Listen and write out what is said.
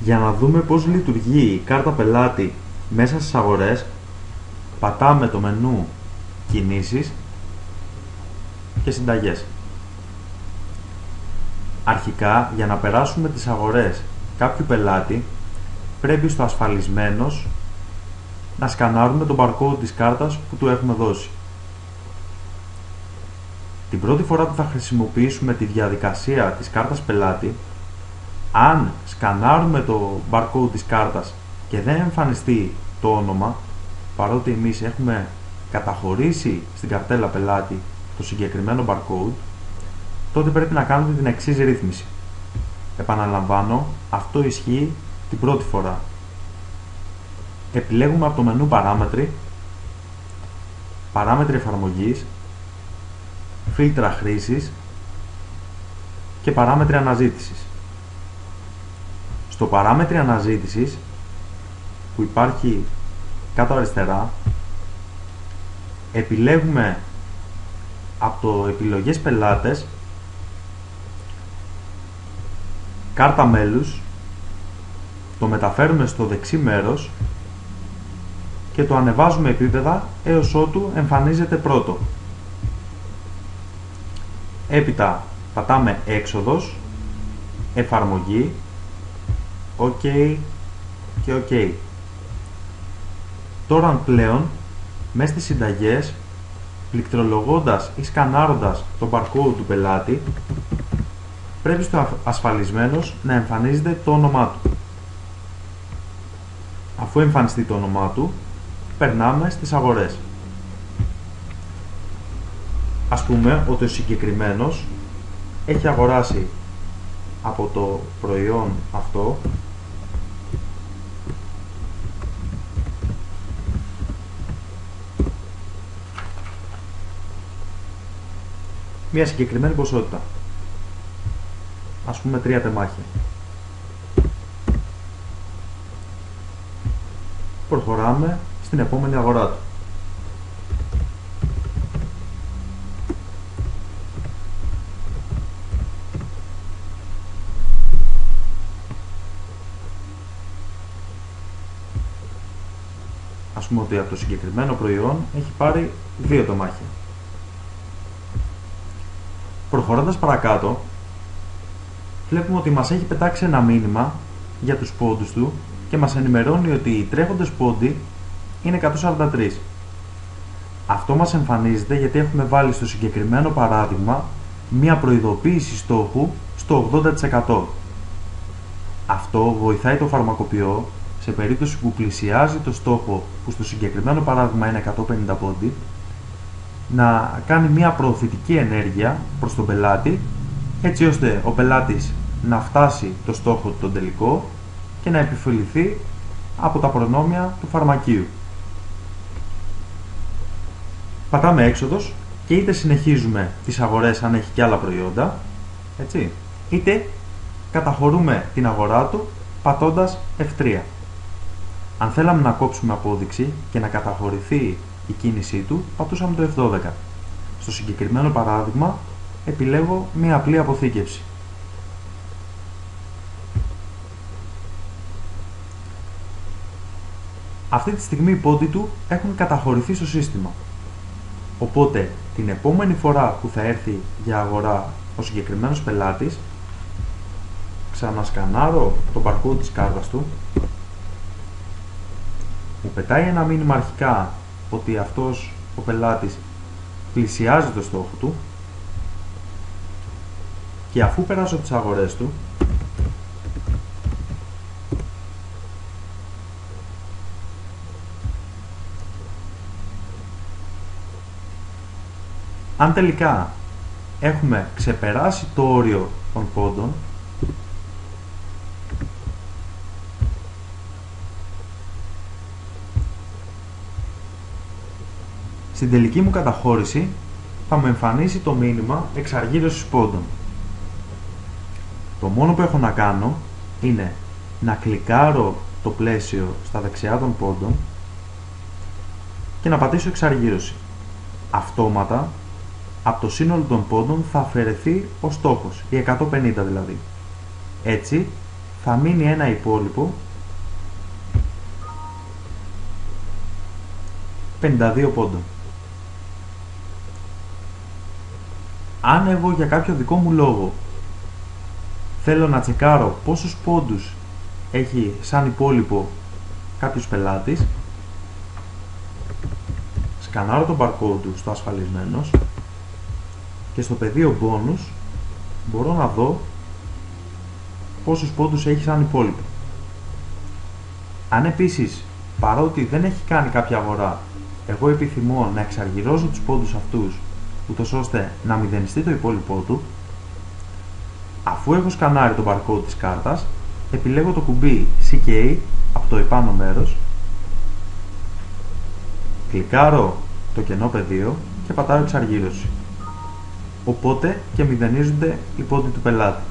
Για να δούμε πώς λειτουργεί η κάρτα πελάτη μέσα στις αγορές, πατάμε το μενού κινήσεις και συνταγές. Αρχικά, για να περάσουμε τις αγορές κάποιου πελάτη, πρέπει στο ασφαλισμένος να σκανάρουμε τον barcode της κάρτας που του έχουμε δώσει. Την πρώτη φορά που θα χρησιμοποιήσουμε τη διαδικασία της κάρτας πελάτη, αν σκανάρουμε το barcode της κάρτας και δεν εμφανιστεί το όνομα, παρότι εμείς έχουμε καταχωρήσει στην καρτέλα πελάτη το συγκεκριμένο barcode, τότε πρέπει να κάνουμε την εξής ρύθμιση. Επαναλαμβάνω, αυτό ισχύει την πρώτη φορά. Επιλέγουμε από το μενού παράμετροι, παράμετροι εφαρμογής, φίλτρα χρήσης και παράμετροι αναζήτησης. Στο παράμετροι αναζήτησης που υπάρχει κάτω αριστερά, επιλέγουμε από το επιλογές πελάτες κάρτα μέλους, το μεταφέρουμε στο δεξί μέρος και το ανεβάζουμε επίπεδα έως ότου εμφανίζεται πρώτο. Έπειτα πατάμε έξοδος, εφαρμογή, OK και OK. Τώρα πλέον, μέσα στις συνταγές, πληκτρολογώντας ή σκανάροντας το barcode του πελάτη, πρέπει στο ασφαλισμένος να εμφανίζεται το όνομά του. Αφού εμφανιστεί το όνομά του, περνάμε στις αγορές. Ας πούμε ότι ο συγκεκριμένος έχει αγοράσει από το προϊόν αυτό μια συγκεκριμένη ποσότητα, ας πούμε 3 τεμάχια. Προχωράμε στην επόμενη αγορά του. Ας πούμε ότι από το συγκεκριμένο προϊόν έχει πάρει 2 τεμάχια. Προχωρώντας παρακάτω, βλέπουμε ότι μας έχει πετάξει ένα μήνυμα για τους πόντους του και μας ενημερώνει ότι οι τρέχοντες πόντοι είναι 143. Αυτό μας εμφανίζεται γιατί έχουμε βάλει στο συγκεκριμένο παράδειγμα μία προειδοποίηση στόχου στο 80%. Αυτό βοηθάει το φαρμακοποιό σε περίπτωση που πλησιάζει το στόχο που στο συγκεκριμένο παράδειγμα είναι 150 πόντι, να κάνει μία προωθητική ενέργεια προς τον πελάτη, έτσι ώστε ο πελάτης να φτάσει το στόχο του τον τελικό και να επιφεληθεί από τα προνόμια του φαρμακείου. Πατάμε έξοδος και είτε συνεχίζουμε τις αγορές αν έχει και άλλα προϊόντα, έτσι, είτε καταχωρούμε την αγορά του πατώντας F3. Αν θέλαμε να κόψουμε απόδειξη και να καταχωρηθεί η κίνησή του, πατούσαμε το F12. Στο συγκεκριμένο παράδειγμα επιλέγω μία απλή αποθήκευση. Αυτή τη στιγμή οι πόντοι του έχουν καταχωρηθεί στο σύστημα. Οπότε την επόμενη φορά που θα έρθει για αγορά ο συγκεκριμένος πελάτης, ξανασκανάρω το barcode της κάρτας του, μου πετάει ένα μήνυμα αρχικά ότι αυτός ο πελάτης πλησιάζει το στόχο του και αφού περάσω τις αγορές του, αν τελικά έχουμε ξεπεράσει το όριο των πόντων, στην τελική μου καταχώρηση θα μου εμφανίσει το μήνυμα εξαργύρωσης πόντων. Το μόνο που έχω να κάνω είναι να κλικάρω το πλαίσιο στα δεξιά των πόντων και να πατήσω εξαργύρωση. Αυτόματα από το σύνολο των πόντων θα αφαιρεθεί ο στόχος, οι 150 δηλαδή. Έτσι θα μείνει ένα υπόλοιπο 52 πόντων. Αν εγώ για κάποιο δικό μου λόγο θέλω να τσεκάρω πόσους πόντους έχει σαν υπόλοιπο κάποιος πελάτης, σκανάρω τον barcode του στο ασφαλισμένος και στο πεδίο bonus μπορώ να δω πόσους πόντους έχει σαν υπόλοιπο. Αν επίσης, παρότι δεν έχει κάνει κάποια αγορά, εγώ επιθυμώ να εξαργυρώσω τους πόντους αυτούς ούτως ώστε να μηδενιστεί το υπόλοιπό του, αφού έχω σκανάρει το barcode της κάρτας, επιλέγω το κουμπί CK από το επάνω μέρος, κλικάρω το κενό πεδίο και πατάω εξαργύρωση. Οπότε και μηδενίζονται οι πόντοι του πελάτη.